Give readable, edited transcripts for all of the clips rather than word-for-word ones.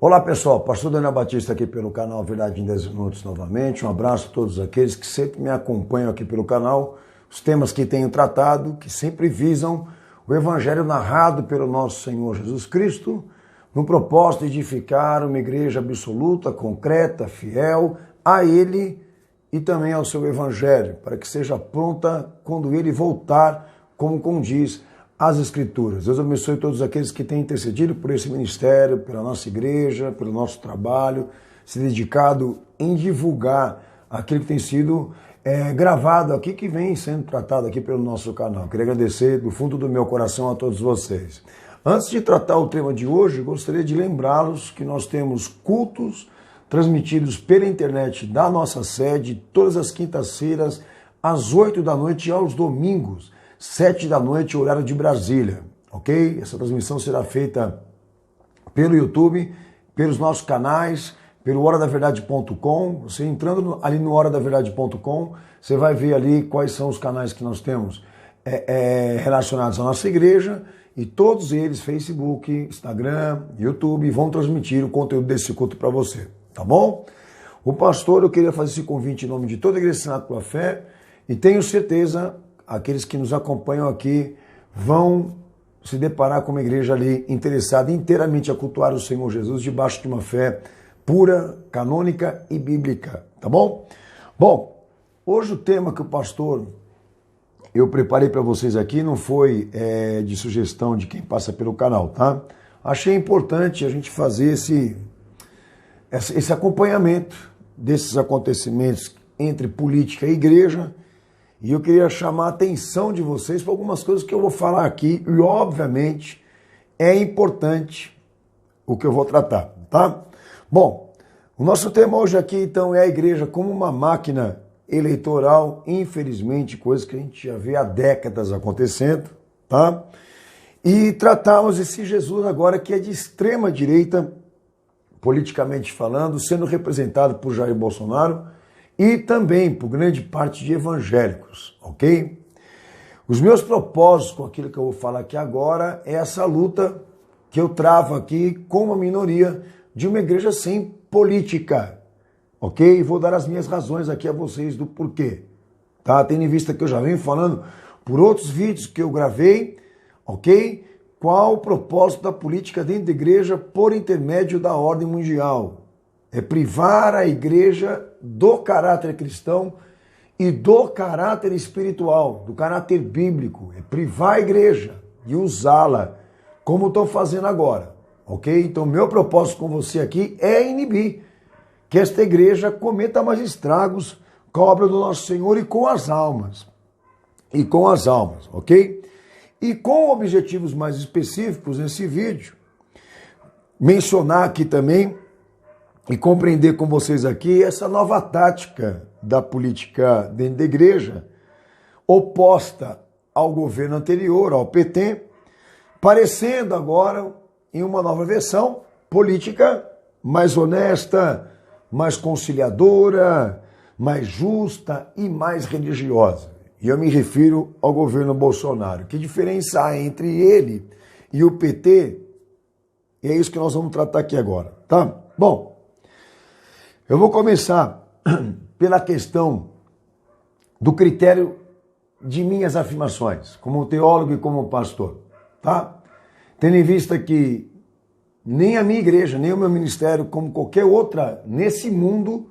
Olá pessoal, Pastor Daniel Batista aqui pelo canal Verdade em 10 Minutos novamente. Um abraço a todos aqueles que sempre me acompanham aqui pelo canal. Os temas que tenho tratado, que sempre visam o Evangelho narrado pelo nosso Senhor Jesus Cristo, no propósito de edificar uma igreja absoluta, concreta, fiel a Ele e também ao seu Evangelho, para que seja pronta quando Ele voltar, como condiz as Escrituras. Deus abençoe todos aqueles que têm intercedido por esse ministério, pela nossa igreja, pelo nosso trabalho, se dedicado em divulgar aquilo que tem sido gravado aqui, que vem sendo tratado aqui pelo nosso canal. Queria agradecer do fundo do meu coração a todos vocês. Antes de tratar o tema de hoje, gostaria de lembrá-los que nós temos cultos transmitidos pela internet da nossa sede, todas as quintas-feiras, às 8 da noite e aos domingos, 7 da noite, horário de Brasília, ok? Essa transmissão será feita pelo YouTube, pelos nossos canais, pelo horadaverdade.com. Você entrando ali no horadaverdade.com, você vai ver ali quais são os canais que nós temos relacionados à nossa igreja, e todos eles, Facebook, Instagram, YouTube, vão transmitir o conteúdo desse culto para você, tá bom? O pastor, eu queria fazer esse convite em nome de toda a Igreja Senado pela Fé, e tenho certeza aqueles que nos acompanham aqui vão se deparar com uma igreja ali interessada inteiramente a cultuar o Senhor Jesus debaixo de uma fé pura, canônica e bíblica, tá bom? Bom, hoje o tema que o pastor eu preparei para vocês aqui não foi de sugestão de quem passa pelo canal, tá? Achei importante a gente fazer esse acompanhamento desses acontecimentos entre política e igreja. E eu queria chamar a atenção de vocês para algumas coisas que eu vou falar aqui e, obviamente, é importante o que eu vou tratar, tá? Bom, o nosso tema hoje aqui, então, é a igreja como uma máquina eleitoral, infelizmente, coisa que a gente já vê há décadas acontecendo, tá? E tratamos esse Jesus agora que é de extrema direita, politicamente falando, sendo representado por Jair Bolsonaro, e também por grande parte de evangélicos, ok? Os meus propósitos com aquilo que eu vou falar aqui agora é essa luta que eu travo aqui com uma minoria de uma igreja sem política, ok? Vou dar as minhas razões aqui a vocês do porquê, tá? Tendo em vista que eu já venho falando por outros vídeos que eu gravei, ok? Qual o propósito da política dentro da igreja por intermédio da ordem mundial? É privar a igreja do caráter cristão e do caráter espiritual, do caráter bíblico. É privar a igreja e usá-la, como estou fazendo agora, ok? Então, meu propósito com você aqui é inibir que esta igreja cometa mais estragos com a obra do nosso Senhor e com as almas. E com as almas, ok? E com objetivos mais específicos nesse vídeo, mencionar aqui também e compreender com vocês aqui essa nova tática da política dentro da igreja, oposta ao governo anterior, ao PT, parecendo agora em uma nova versão política mais honesta, mais conciliadora, mais justa e mais religiosa. E eu me refiro ao governo Bolsonaro. Que diferença há entre ele e o PT? E é isso que nós vamos tratar aqui agora, tá? Bom, eu vou começar pela questão do critério de minhas afirmações, como teólogo e como pastor, tá? Tendo em vista que nem a minha igreja, nem o meu ministério, como qualquer outra nesse mundo,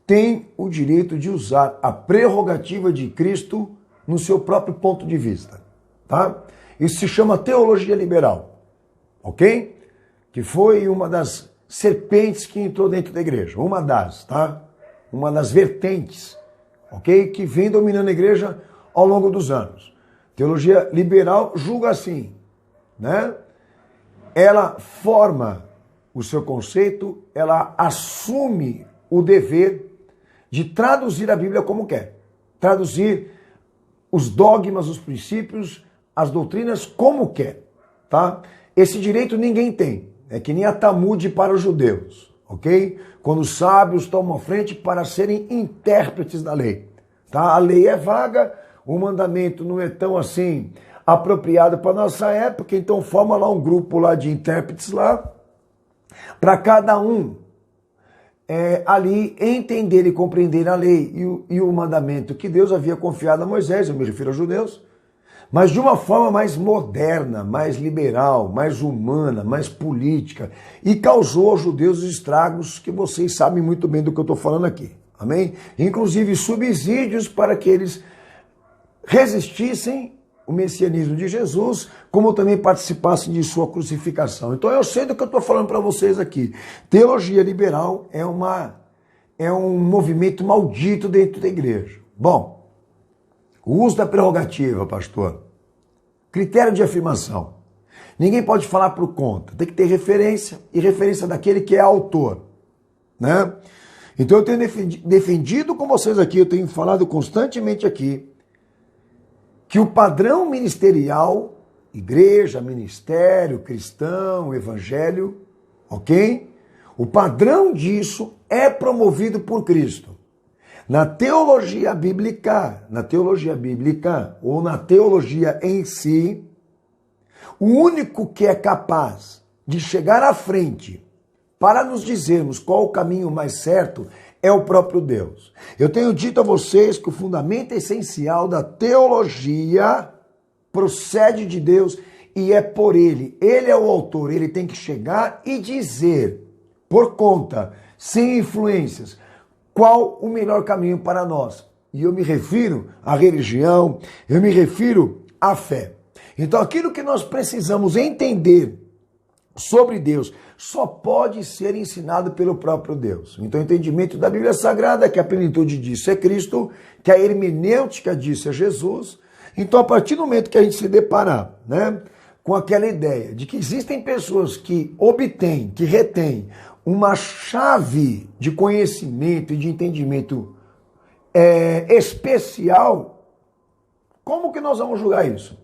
tem o direito de usar a prerrogativa de Cristo no seu próprio ponto de vista, tá? Isso se chama teologia liberal, ok? Que foi uma das serpentes que entrou dentro da igreja, uma das, tá? Uma das vertentes, ok? Que vem dominando a igreja ao longo dos anos. Teologia liberal julga assim, né? Ela forma o seu conceito, ela assume o dever de traduzir a Bíblia como quer. Traduzir os dogmas, os princípios, as doutrinas como quer, tá? Esse direito ninguém tem. É que nem a Talmud para os judeus, ok? Quando os sábios tomam a frente para serem intérpretes da lei, tá? A lei é vaga, o mandamento não é tão assim apropriado para a nossa época, então forma lá um grupo lá de intérpretes lá, para cada um ali entender e compreender a lei e o mandamento que Deus havia confiado a Moisés, eu me refiro aos judeus, mas de uma forma mais moderna, mais liberal, mais humana, mais política, e causou aos judeus os estragos que vocês sabem muito bem do que eu estou falando aqui, amém? Inclusive subsídios para que eles resistissem o messianismo de Jesus, como também participassem de sua crucificação. Então eu sei do que eu estou falando para vocês aqui. Teologia liberal é um movimento maldito dentro da igreja. Bom, o uso da prerrogativa, pastor. Critério de afirmação. Ninguém pode falar por conta. Tem que ter referência, e referência daquele que é autor, né? Então eu tenho defendido com vocês aqui, eu tenho falado constantemente aqui, que o padrão ministerial, igreja, ministério, cristão, evangelho, ok? O padrão disso é promovido por Cristo. Na teologia bíblica ou na teologia em si, o único que é capaz de chegar à frente para nos dizermos qual o caminho mais certo é o próprio Deus. Eu tenho dito a vocês que o fundamento essencial da teologia procede de Deus e é por Ele. Ele é o autor, ele tem que chegar e dizer, por conta, sem influências, qual o melhor caminho para nós. E eu me refiro à religião, eu me refiro à fé. Então aquilo que nós precisamos entender sobre Deus só pode ser ensinado pelo próprio Deus. Então o entendimento da Bíblia Sagrada é que a plenitude disso é Cristo, que a hermenêutica disso é Jesus. Então a partir do momento que a gente se deparar, né, com aquela ideia de que existem pessoas que obtêm, que retêm uma chave de conhecimento e de entendimento especial, como que nós vamos julgar isso?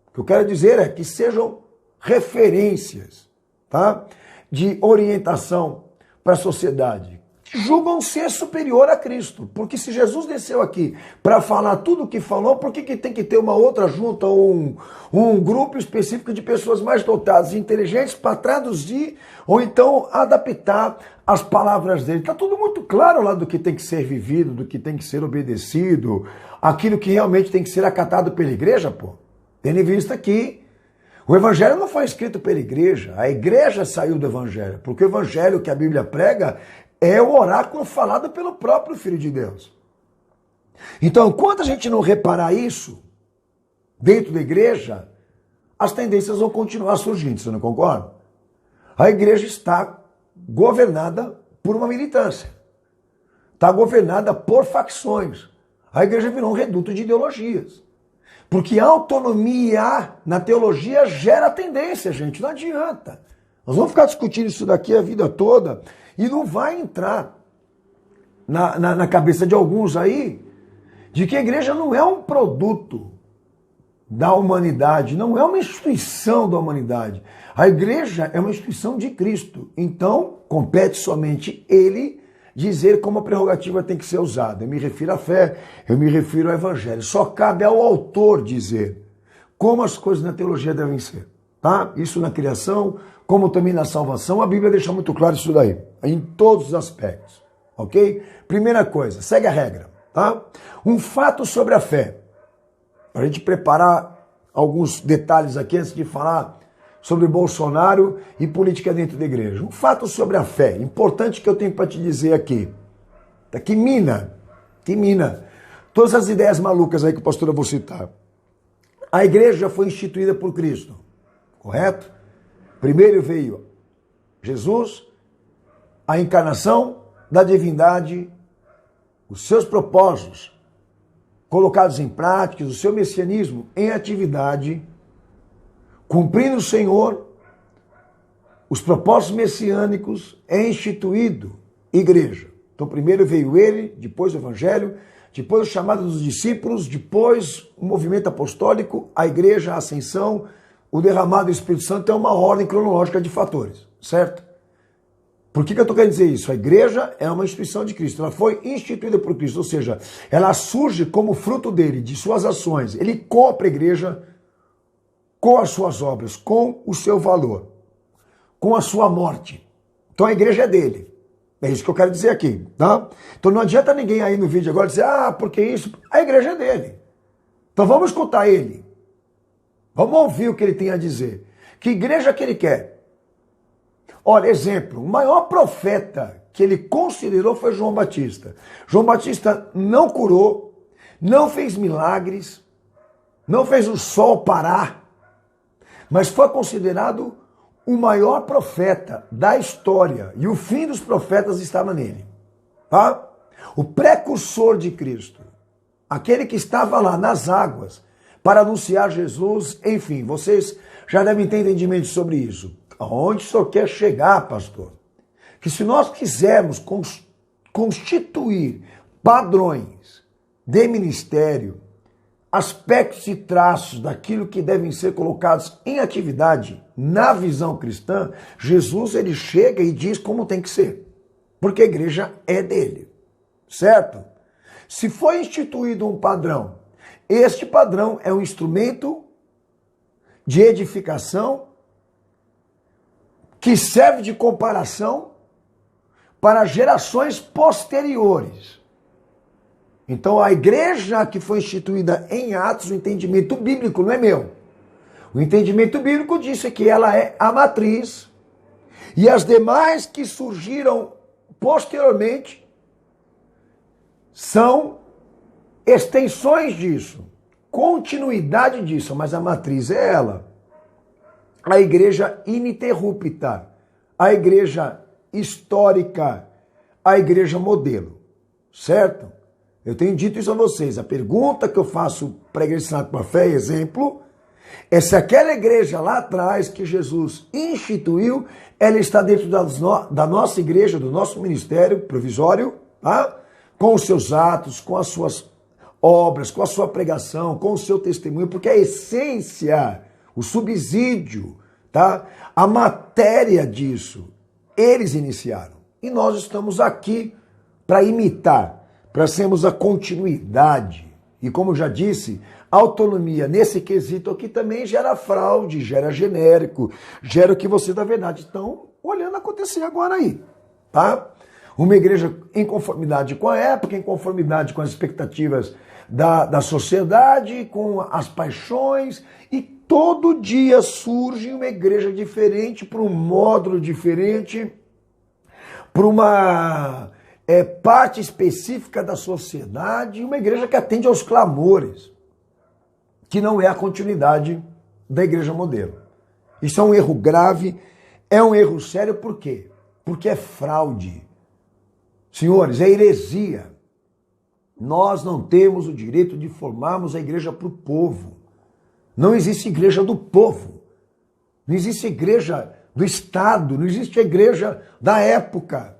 O que eu quero dizer é que sejam referências, tá, de orientação para a sociedade, que julgam ser superior a Cristo. Porque se Jesus desceu aqui para falar tudo o que falou, por que tem que ter uma outra junta ou um grupo específico de pessoas mais dotadas e inteligentes para traduzir ou então adaptar as palavras dele? Está tudo muito claro lá do que tem que ser vivido, do que tem que ser obedecido, aquilo que realmente tem que ser acatado pela igreja, pô. Tendo em vista que o evangelho não foi escrito pela igreja, a igreja saiu do evangelho, porque o evangelho que a Bíblia prega é o oráculo falado pelo próprio Filho de Deus. Então, enquanto a gente não reparar isso dentro da igreja, as tendências vão continuar surgindo, você não concorda? A igreja está governada por uma militância, está governada por facções. A igreja virou um reduto de ideologias. Porque a autonomia na teologia gera tendência, gente, não adianta. Nós vamos ficar discutindo isso daqui a vida toda e não vai entrar na cabeça de alguns aí de que a igreja não é um produto da humanidade, não é uma instituição da humanidade. A igreja é uma instituição de Cristo. Então, compete somente ele dizer como a prerrogativa tem que ser usada. Eu me refiro à fé, eu me refiro ao evangelho. Só cabe ao autor dizer como as coisas na teologia devem ser. Tá? Isso na criação, como também na salvação. A Bíblia deixa muito claro isso daí, em todos os aspectos. Ok? Primeira coisa, segue a regra. Tá? Um fato sobre a fé. Para a gente preparar alguns detalhes aqui antes de falar sobre Bolsonaro e política dentro da igreja. Um fato sobre a fé, importante que eu tenho para te dizer aqui. Que mina todas as ideias malucas aí que o pastor eu vou citar. A igreja foi instituída por Cristo, correto? Primeiro veio Jesus, a encarnação da divindade, os seus propósitos colocados em prática, o seu messianismo em atividade, cumprindo o Senhor, os propósitos messiânicos, é instituído igreja. Então primeiro veio ele, depois o evangelho, depois o chamado dos discípulos, depois o movimento apostólico, a igreja, a ascensão, o derramado do Espírito Santo. É uma ordem cronológica de fatores, certo? Por que eu estou querendo dizer isso? A igreja é uma instituição de Cristo, ela foi instituída por Cristo, ou seja, ela surge como fruto dele, de suas ações. Ele compra a igreja com as suas obras, com o seu valor, com a sua morte, Então a igreja é dele. É isso que eu quero dizer aqui, tá? Então não adianta ninguém aí no vídeo agora dizer, porque isso? A igreja é dele. Então vamos escutar ele. Vamos ouvir o que ele tem a dizer. Que igreja que ele quer? Olha, exemplo, o maior profeta que ele considerou foi João Batista. João Batista não curou, não fez milagres, não fez o sol parar, mas foi considerado o maior profeta da história. E o fim dos profetas estava nele. Tá? O precursor de Cristo. Aquele que estava lá nas águas para anunciar Jesus. Enfim, vocês já devem ter entendimento sobre isso. Aonde o senhor quer chegar, pastor? Que se nós quisermos constituir padrões de ministério, aspectos e traços daquilo que devem ser colocados em atividade na visão cristã, Jesus ele chega e diz como tem que ser. Porque a igreja é dele, certo? Se foi instituído um padrão, este padrão é um instrumento de edificação que serve de comparação para gerações posteriores. Então a igreja que foi instituída em Atos, o entendimento bíblico não é meu. O entendimento bíblico diz que ela é a matriz e as demais que surgiram posteriormente são extensões disso, continuidade disso, mas a matriz é ela. A igreja ininterrupta, a igreja histórica, a igreja modelo, certo? Eu tenho dito isso a vocês. A pergunta que eu faço para a Igreja Sinal com a Fé, exemplo, é se aquela igreja lá atrás que Jesus instituiu, ela está dentro da nossa igreja, do nosso ministério provisório, tá? Com os seus atos, com as suas obras, com a sua pregação, com o seu testemunho, porque a essência, o subsídio, tá? A matéria disso, eles iniciaram. E nós estamos aqui para imitar, para sermos a continuidade. E como já disse, a autonomia nesse quesito aqui também gera fraude, gera genérico, gera o que vocês, na verdade, estão olhando acontecer agora aí, tá? Uma igreja em conformidade com a época, em conformidade com as expectativas da sociedade, com as paixões, e todo dia surge uma igreja diferente, para um módulo diferente, para uma parte específica da sociedade, uma igreja que atende aos clamores, que não é a continuidade da igreja modelo. Isso é um erro grave, é um erro sério, por quê? Porque é fraude. Senhores, é heresia. Nós não temos o direito de formarmos a igreja para o povo. Não existe igreja do povo. Não existe igreja do Estado, não existe a igreja da época.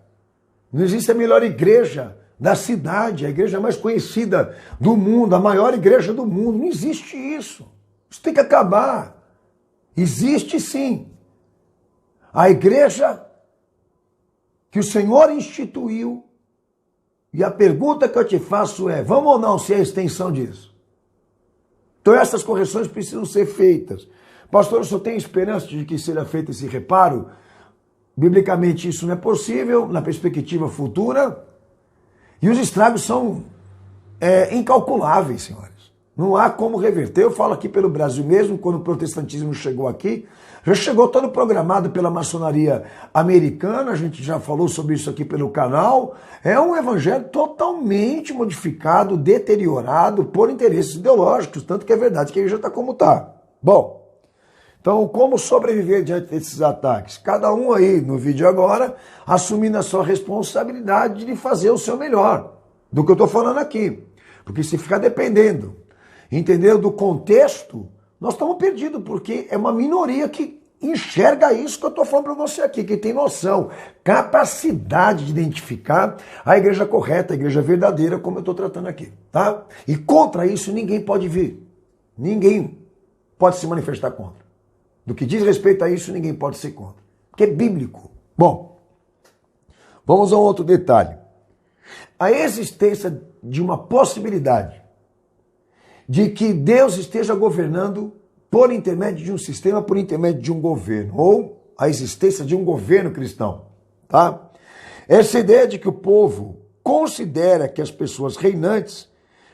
Não existe a melhor igreja da cidade, a igreja mais conhecida do mundo, a maior igreja do mundo. Não existe isso. Isso tem que acabar. Existe sim. A igreja que o Senhor instituiu, e a pergunta que eu te faço é, vamos ou não ser a extensão disso? Então essas correções precisam ser feitas. Pastor, eu só tenho esperança de que seja feito esse reparo? Biblicamente isso não é possível, na perspectiva futura, e os estragos são incalculáveis, senhores. Não há como reverter. Eu falo aqui pelo Brasil mesmo, quando o protestantismo chegou aqui, já chegou todo programado pela maçonaria americana, a gente já falou sobre isso aqui pelo canal. É um evangelho totalmente modificado, deteriorado por interesses ideológicos, tanto que é verdade que ele já está como está. Bom, então como sobreviver diante desses ataques? Cada um aí no vídeo agora assumindo a sua responsabilidade de fazer o seu melhor, do que eu estou falando aqui. Porque se ficar dependendo, entendeu, do contexto, nós estamos perdidos, porque é uma minoria que enxerga isso que eu estou falando para você aqui, que tem noção, capacidade de identificar a igreja correta, a igreja verdadeira, como eu estou tratando aqui, tá? E contra isso ninguém pode vir, ninguém pode se manifestar contra. Do que diz respeito a isso, ninguém pode ser contra, porque é bíblico. Bom, vamos a um outro detalhe. A existência de uma possibilidade de que Deus esteja governando por intermédio de um sistema, por intermédio de um governo, ou a existência de um governo cristão. tá? Essa ideia de que o povo considera que as pessoas reinantes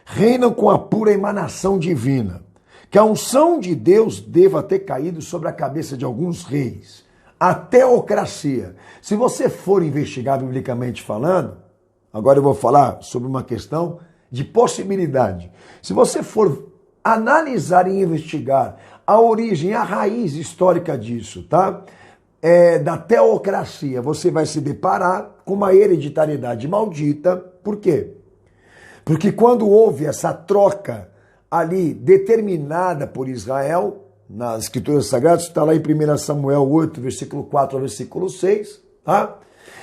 reinam com a pura emanação divina, que a unção de Deus deva ter caído sobre a cabeça de alguns reis. A teocracia. Se você for investigar biblicamente falando, agora eu vou falar sobre uma questão de possibilidade. Se você for analisar e investigar a origem, a raiz histórica disso, tá? Da teocracia, você vai se deparar com uma hereditariedade maldita. Por quê? Porque quando houve essa troca ali determinada por Israel, nas Escrituras Sagradas, está lá em 1 Samuel 8, versículo 4 ao versículo 6, tá?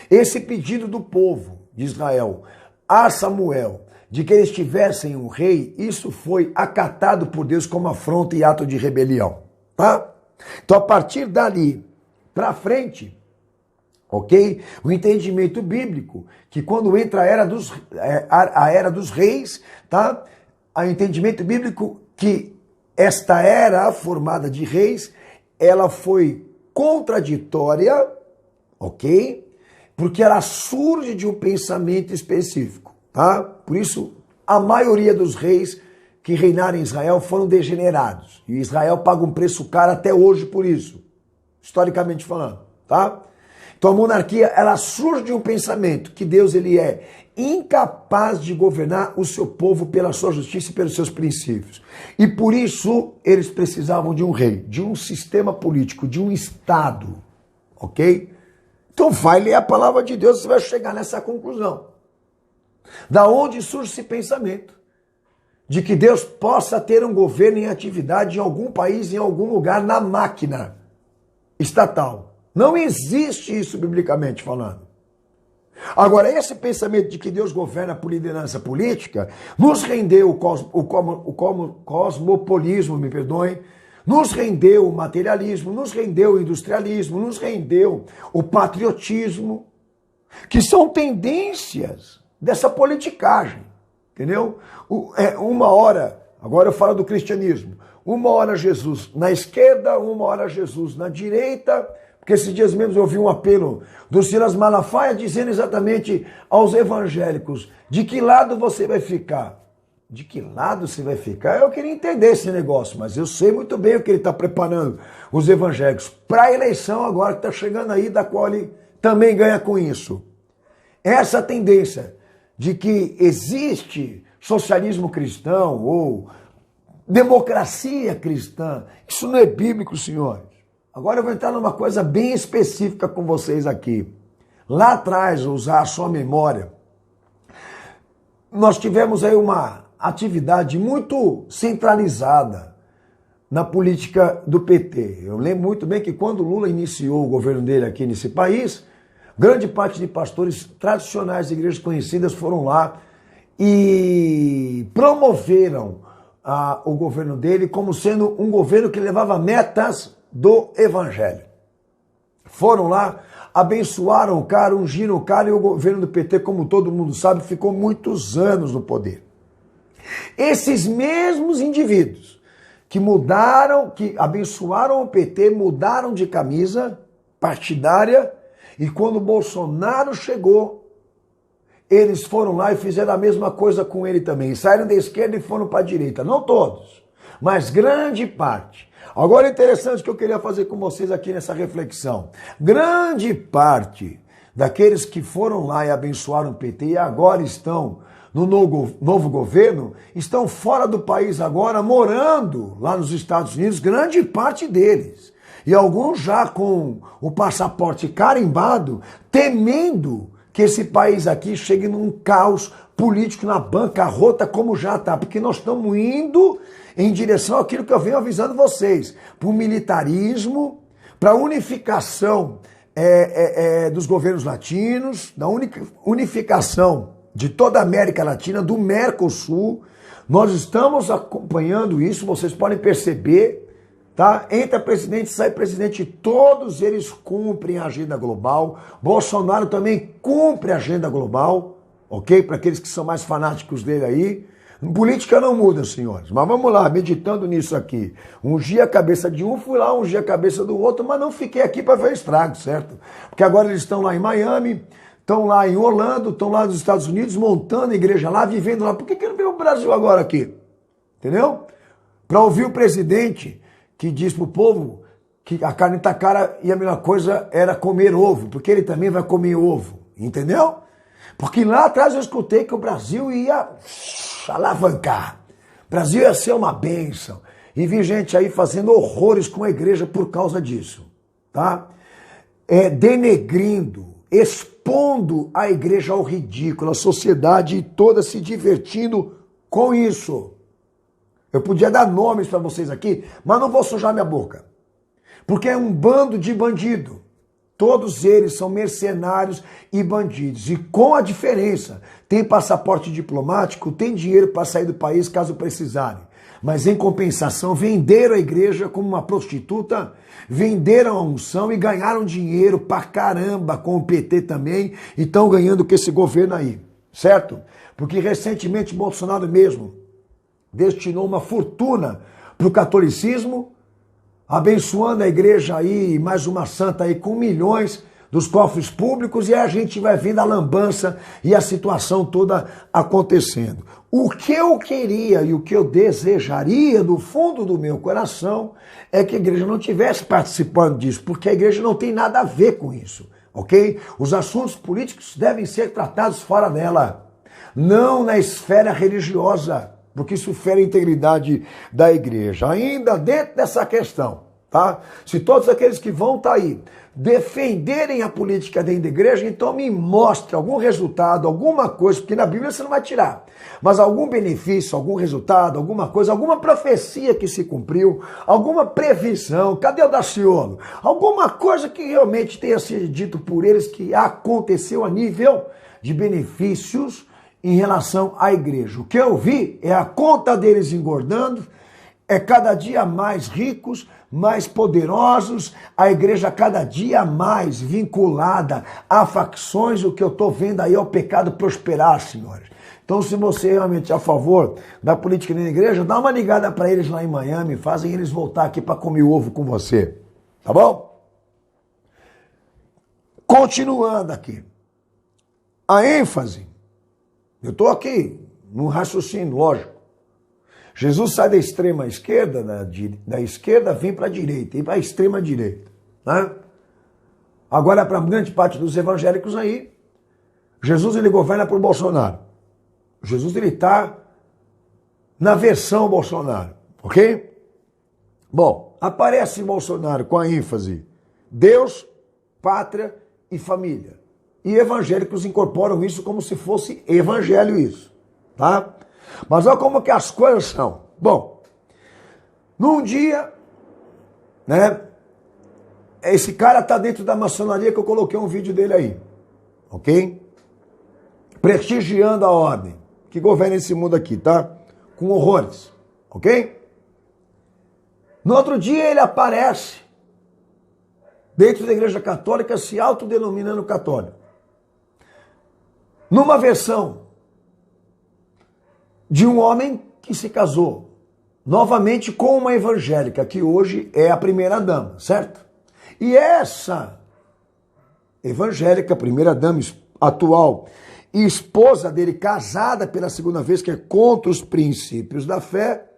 Esse pedido do povo de Israel a Samuel, de que eles tivessem um rei, isso foi acatado por Deus como afronta e ato de rebelião, tá? Então, a partir dali para frente, ok? O entendimento bíblico, que quando entra a era dos reis, tá? O entendimento bíblico que esta era formada de reis, ela foi contraditória, ok? Porque ela surge de um pensamento específico, tá? Por isso, a maioria dos reis que reinaram em Israel foram degenerados. E Israel paga um preço caro até hoje por isso, historicamente falando, tá? Então a monarquia, ela surge de um pensamento que Deus, ele é incapaz de governar o seu povo pela sua justiça e pelos seus princípios. E por isso eles precisavam de um rei, de um sistema político, de um Estado, ok? Então vai ler a palavra de Deus e você vai chegar nessa conclusão. Da onde surge esse pensamento? De que Deus possa ter um governo em atividade em algum país, em algum lugar, na máquina estatal. Não existe isso biblicamente falando. Agora, esse pensamento de que Deus governa por liderança política nos rendeu o cosmopolismo, me perdoem, nos rendeu o materialismo, nos rendeu o industrialismo, nos rendeu o patriotismo, que são tendências dessa politicagem, entendeu? Uma hora, agora eu falo do cristianismo, uma hora Jesus na esquerda, uma hora Jesus na direita. Porque esses dias mesmo eu ouvi um apelo do Silas Malafaia dizendo exatamente aos evangélicos, de que lado você vai ficar? De que lado você vai ficar? Eu queria entender esse negócio, mas eu sei muito bem o que ele está preparando os evangélicos para a eleição agora que está chegando aí, da qual ele também ganha com isso. Essa tendência de que existe socialismo cristão ou democracia cristã, isso não é bíblico, senhores. Agora eu vou entrar numa coisa bem específica com vocês aqui. Lá atrás, usar a sua memória, nós tivemos aí uma atividade muito centralizada na política do PT. Eu lembro muito bem que quando Lula iniciou o governo dele aqui nesse país, grande parte de pastores tradicionais de igrejas conhecidas foram lá e promoveram o governo dele como sendo um governo que levava metas do evangelho. Foram lá, abençoaram o cara, ungiram o cara, e o governo do PT, como todo mundo sabe, ficou muitos anos no poder. Esses mesmos indivíduos que mudaram, que abençoaram o PT, mudaram de camisa partidária, e quando o Bolsonaro chegou, eles foram lá e fizeram a mesma coisa com ele também. Saíram da esquerda e foram para a direita. Não todos, mas grande parte. Agora é interessante que eu queria fazer com vocês aqui nessa reflexão. Grande parte daqueles que foram lá e abençoaram o PT e agora estão no novo governo, estão fora do país agora, morando lá nos Estados Unidos, grande parte deles. E alguns já com o passaporte carimbado, temendo que esse país aqui chegue num caos político, na bancarrota, como já está. Porque nós estamos indo em direção àquilo que eu venho avisando vocês, para o militarismo, para a unificação dos governos latinos, da unificação de toda a América Latina, do Mercosul. Nós estamos acompanhando isso, vocês podem perceber, tá? Entra presidente, sai presidente, todos eles cumprem a agenda global. Bolsonaro também cumpre a agenda global, ok? Para aqueles que são mais fanáticos dele aí. Política não muda, senhores. Mas vamos lá, meditando nisso aqui. Ungi a cabeça de um, fui lá, ungi a cabeça do outro, mas não fiquei aqui para ver estrago, certo? Porque agora eles estão lá em Miami, estão lá em Orlando, estão lá nos Estados Unidos, montando a igreja lá, vivendo lá. Por que não veio o Brasil agora aqui? Entendeu? Para ouvir o presidente que diz para o povo que a carne está cara e a melhor coisa era comer ovo, porque ele também vai comer ovo. Entendeu? Porque lá atrás eu escutei que o Brasil ia alavancar. O Brasil ia ser uma bênção. E vi gente aí fazendo horrores com a igreja por causa disso. Tá? Denegrindo, expondo a igreja ao ridículo, a sociedade toda se divertindo com isso. Eu podia dar nomes para vocês aqui, mas não vou sujar minha boca. Porque é um bando de bandido. Todos eles são mercenários e bandidos. E com a diferença, tem passaporte diplomático, tem dinheiro para sair do país caso precisarem. Mas em compensação, venderam a igreja como uma prostituta, venderam a unção e ganharam dinheiro pra caramba com o PT também, e estão ganhando com esse governo aí, certo? Porque recentemente Bolsonaro mesmo destinou uma fortuna para o catolicismo, abençoando a igreja aí, mais uma santa aí com milhões dos cofres públicos, e a gente vai vendo a lambança e a situação toda acontecendo. O que eu queria e o que eu desejaria do fundo do meu coração é que a igreja não estivesse participando disso, porque a igreja não tem nada a ver com isso, ok? Os assuntos políticos devem ser tratados fora dela, não na esfera religiosa, porque isso fere a integridade da igreja. Ainda dentro dessa questão, tá? Se todos aqueles que vão estar aí defenderem a política dentro da igreja, então me mostre algum resultado, alguma coisa, porque na Bíblia você não vai tirar, mas algum benefício, algum resultado, alguma coisa, alguma profecia que se cumpriu, alguma previsão, cadê o Daciolo? Alguma coisa que realmente tenha sido dito por eles que aconteceu a nível de benefícios em relação à igreja. O que eu vi é a conta deles engordando, é cada dia mais ricos, mais poderosos, a igreja cada dia mais vinculada a facções. O que eu estou vendo aí é o pecado prosperar, senhores. Então, se você realmente é a favor da política na igreja, dá uma ligada para eles lá em Miami, fazem eles voltar aqui para comer ovo com você, tá bom? Continuando aqui, a ênfase, eu estou aqui no raciocínio, lógico. Jesus sai da extrema esquerda, da esquerda vem para a direita, e para a extrema direita. Né? Agora, para grande parte dos evangélicos aí, Jesus ele governa por Bolsonaro. Jesus ele está na versão Bolsonaro, ok? Bom, aparece Bolsonaro com a ênfase Deus, pátria e família. E evangélicos incorporam isso como se fosse evangelho isso, tá? Mas olha como que as coisas são. Bom, num dia, né, esse cara tá dentro da maçonaria que eu coloquei um vídeo dele aí, ok? Prestigiando a ordem que governa esse mundo aqui, tá? Com horrores, ok? No outro dia ele aparece dentro da igreja católica se autodenominando católico. Numa versão de um homem que se casou novamente com uma evangélica, que hoje é a primeira dama, certo? E essa evangélica, primeira dama atual, e esposa dele, casada pela segunda vez, que é contra os princípios da fé,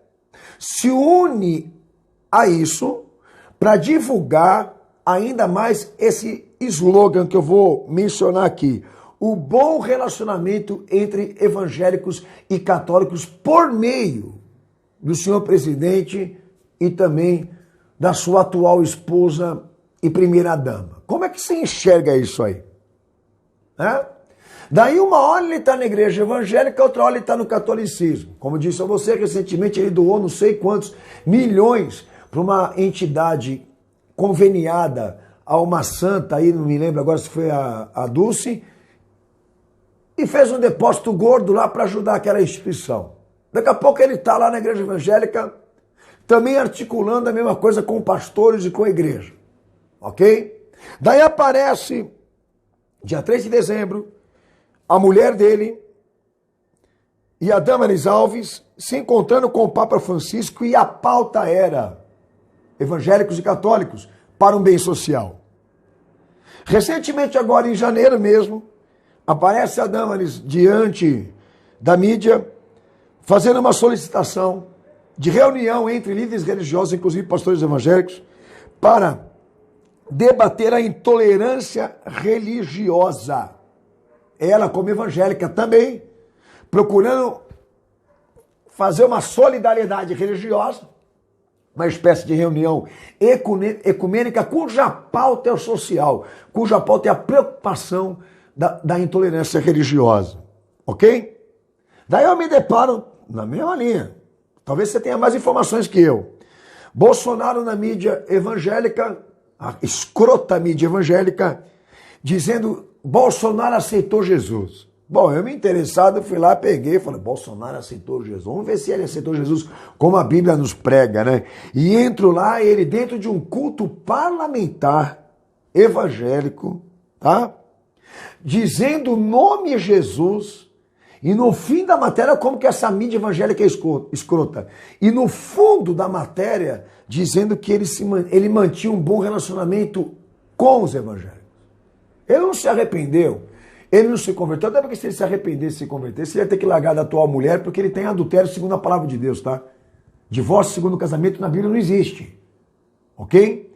se une a isso para divulgar ainda mais esse slogan que eu vou mencionar aqui: o bom relacionamento entre evangélicos e católicos por meio do senhor presidente e também da sua atual esposa e primeira-dama. Como é que você enxerga isso aí? Daí uma hora ele está na igreja evangélica, outra hora ele está no catolicismo. Como eu disse a você, recentemente ele doou não sei quantos milhões para uma entidade conveniada a uma santa, aí não me lembro agora se foi a Dulce, e fez um depósito gordo lá para ajudar aquela instituição. Daqui a pouco ele está lá na igreja evangélica, também articulando a mesma coisa com pastores e com a igreja. Ok? Daí aparece, dia 3 de dezembro, a mulher dele, e a Damaris Alves se encontrando com o Papa Francisco e a pauta era evangélicos e católicos para um bem social. Recentemente, agora em janeiro mesmo, aparece a Damaris diante da mídia fazendo uma solicitação de reunião entre líderes religiosos, inclusive pastores evangélicos, para debater a intolerância religiosa. Ela, como evangélica também, procurando fazer uma solidariedade religiosa, uma espécie de reunião ecumênica cuja pauta é o social, cuja pauta é a preocupação da intolerância religiosa. Ok? Daí eu me deparo na mesma linha. Talvez você tenha mais informações que eu. Bolsonaro na mídia evangélica, a escrota mídia evangélica, dizendo Bolsonaro aceitou Jesus. Bom, eu me interessado, fui lá, peguei e falei, Bolsonaro aceitou Jesus. Vamos ver se ele aceitou Jesus como a Bíblia nos prega, né? E entro lá, ele dentro de um culto parlamentar evangélico, tá? Dizendo o nome Jesus, e no fim da matéria, como que essa mídia evangélica é escrota. E no fundo da matéria, dizendo que ele mantinha um bom relacionamento com os evangélicos. Ele não se arrependeu, ele não se converteu, até porque se ele se arrependesse e se convertesse, ele ia ter que largar da atual mulher, porque ele tem adultério segundo a palavra de Deus, tá? Divórcio segundo o casamento na Bíblia não existe, ok?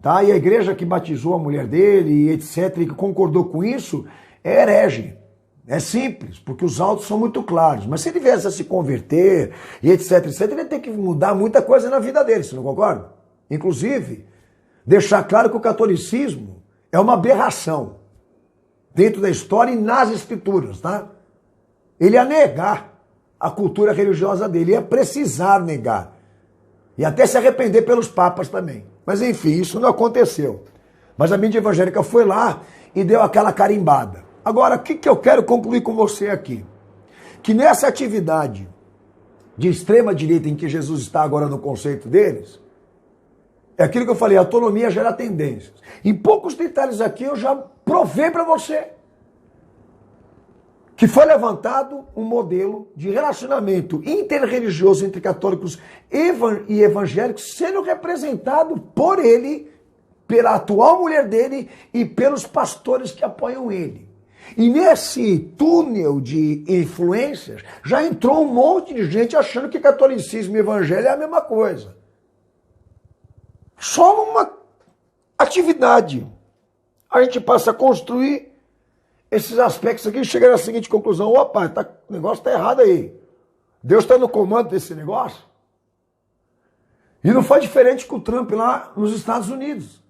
Tá? E a igreja que batizou a mulher dele, etc., e que concordou com isso, é herege. É simples, porque os autos são muito claros. Mas se ele viesse a se converter, e etc., ele ia ter que mudar muita coisa na vida dele, você não concorda? Inclusive, deixar claro que o catolicismo é uma aberração dentro da história e nas escrituras, tá? Ele ia negar a cultura religiosa dele, ia precisar negar. E até se arrepender pelos papas também. Mas enfim, isso não aconteceu. Mas a mídia evangélica foi lá e deu aquela carimbada. Agora, o que eu quero concluir com você aqui? Que nessa atividade de extrema direita em que Jesus está agora no conceito deles, é aquilo que eu falei, a autonomia gera tendências. Em poucos detalhes aqui eu já provei para você que foi levantado um modelo de relacionamento interreligioso entre católicos e evangélicos sendo representado por ele, pela atual mulher dele e pelos pastores que apoiam ele. E nesse túnel de influências já entrou um monte de gente achando que catolicismo e evangelho é a mesma coisa. Só numa atividade a gente passa a construir esses aspectos aqui e chega na seguinte conclusão: opa, o negócio está errado aí. Deus está no comando desse negócio. E não foi diferente com o Trump lá nos Estados Unidos.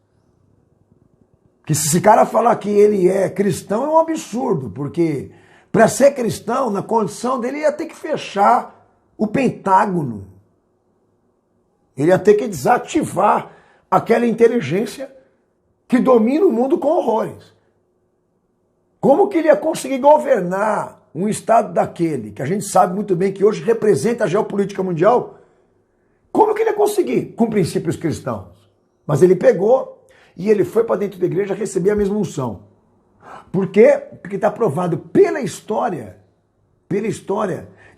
Que se esse cara falar que ele é cristão é um absurdo, porque para ser cristão, na condição dele, ia ter que fechar o Pentágono. Ele ia ter que desativar aquela inteligência que domina o mundo com horrores. Como que ele ia conseguir governar um estado daquele, que a gente sabe muito bem que hoje representa a geopolítica mundial? Como que ele ia conseguir? Com princípios cristãos. Mas ele pegou e ele foi para dentro da igreja receber a mesma unção. Por quê? Porque está provado pela história,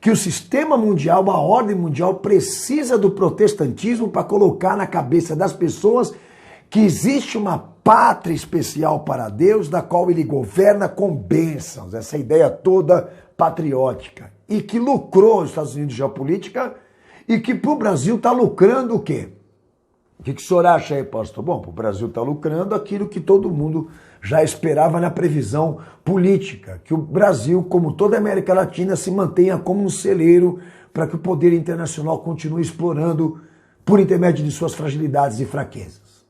que o sistema mundial, a ordem mundial, precisa do protestantismo para colocar na cabeça das pessoas que existe uma pátria especial para Deus, da qual ele governa com bênçãos, essa ideia toda patriótica, e que lucrou os Estados Unidos de geopolítica, e que para o Brasil está lucrando o quê? O que o senhor acha aí, pastor? Bom, o Brasil está lucrando aquilo que todo mundo já esperava na previsão política, que o Brasil, como toda a América Latina, se mantenha como um celeiro para que o poder internacional continue explorando por intermédio de suas fragilidades e fraquezas.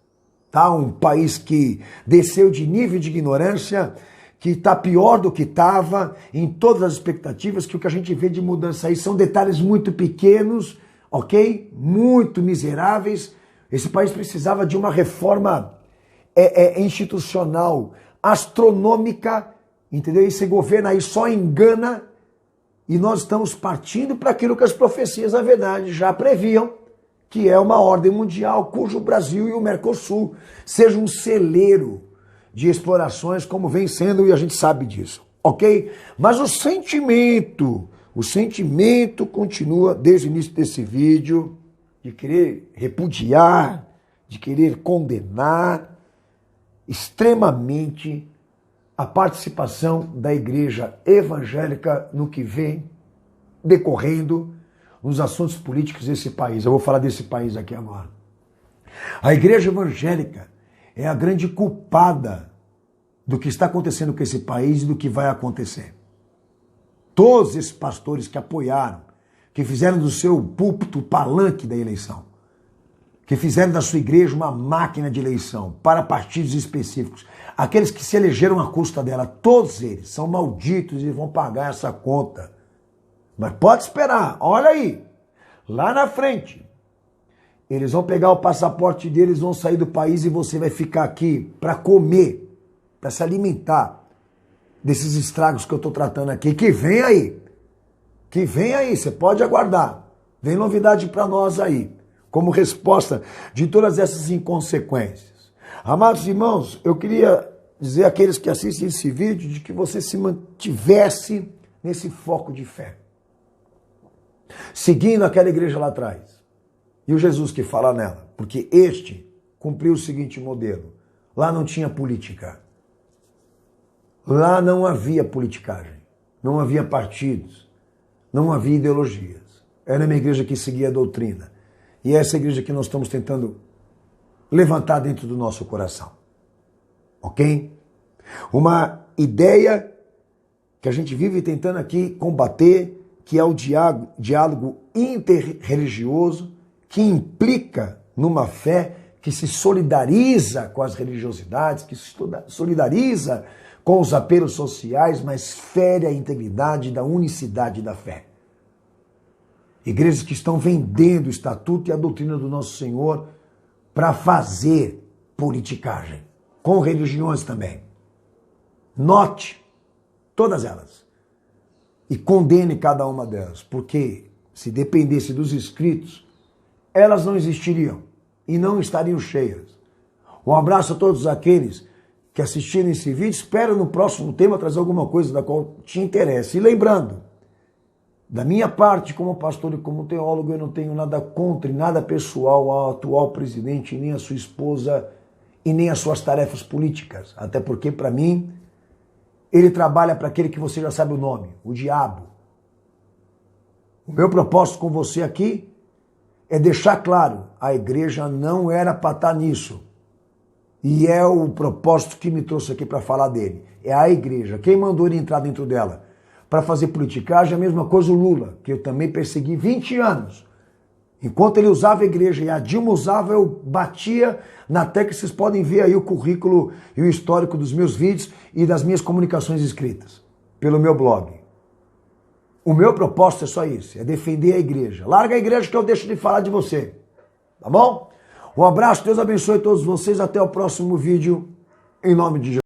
Tá? Um país que desceu de nível de ignorância, que está pior do que estava em todas as expectativas, que o que a gente vê de mudança aí são detalhes muito pequenos, ok? Muito miseráveis. Esse país precisava de uma reforma institucional, astronômica, entendeu? Esse governo aí só engana e nós estamos partindo para aquilo que as profecias, na verdade, já previam, que é uma ordem mundial cujo Brasil e o Mercosul sejam um celeiro de explorações como vem sendo e a gente sabe disso, ok? Mas o sentimento o sentimento continua desde o início desse vídeo de querer repudiar, de querer condenar extremamente a participação da igreja evangélica no que vem decorrendo nos assuntos políticos desse país. Eu vou falar desse país aqui agora. A igreja evangélica é a grande culpada do que está acontecendo com esse país e do que vai acontecer. Todos esses pastores que apoiaram, que fizeram do seu púlpito o palanque da eleição, que fizeram da sua igreja uma máquina de eleição para partidos específicos, aqueles que se elegeram à custa dela, todos eles são malditos e vão pagar essa conta. Mas pode esperar, olha aí, lá na frente, eles vão pegar o passaporte deles, vão sair do país e você vai ficar aqui para comer, para se alimentar desses estragos que eu estou tratando aqui, que vem aí, você pode aguardar, vem novidade para nós aí, como resposta de todas essas inconsequências. Amados irmãos, eu queria dizer àqueles que assistem esse vídeo de que você se mantivesse nesse foco de fé, seguindo aquela igreja lá atrás, e o Jesus que fala nela, porque este cumpriu o seguinte modelo, lá não tinha política, lá não havia politicagem, não havia partidos, não havia ideologias, era uma igreja que seguia a doutrina, e é essa igreja que nós estamos tentando levantar dentro do nosso coração, ok? Uma ideia que a gente vive tentando aqui combater, que é o diálogo interreligioso, que implica numa fé que se solidariza com as religiosidades, que se solidariza com os apelos sociais, mas fere a integridade da unicidade da fé. Igrejas que estão vendendo o estatuto e a doutrina do nosso Senhor para fazer politicagem, com religiões também. Note todas elas e condene cada uma delas, porque se dependesse dos escritos, elas não existiriam e não estariam cheias. Um abraço a todos aqueles que assistiram esse vídeo. Espero no próximo tema trazer alguma coisa da qual te interesse. E lembrando, da minha parte como pastor e como teólogo, eu não tenho nada contra e nada pessoal ao atual presidente, nem a sua esposa e nem as suas tarefas políticas. Até porque, para mim, ele trabalha para aquele que você já sabe o nome, o diabo. O meu propósito com você aqui é deixar claro, a igreja não era para estar nisso. E é o propósito que me trouxe aqui para falar dele. É a igreja. Quem mandou ele entrar dentro dela para fazer politicagem? A mesma coisa o Lula, que eu também persegui 20 anos. Enquanto ele usava a igreja e a Dilma usava, eu batia na tecla. Vocês podem ver aí o currículo e o histórico dos meus vídeos e das minhas comunicações escritas pelo meu blog. O meu propósito é só isso, é defender a igreja. Larga a igreja que eu deixo de falar de você, tá bom? Um abraço, Deus abençoe todos vocês, até o próximo vídeo, em nome de Jesus.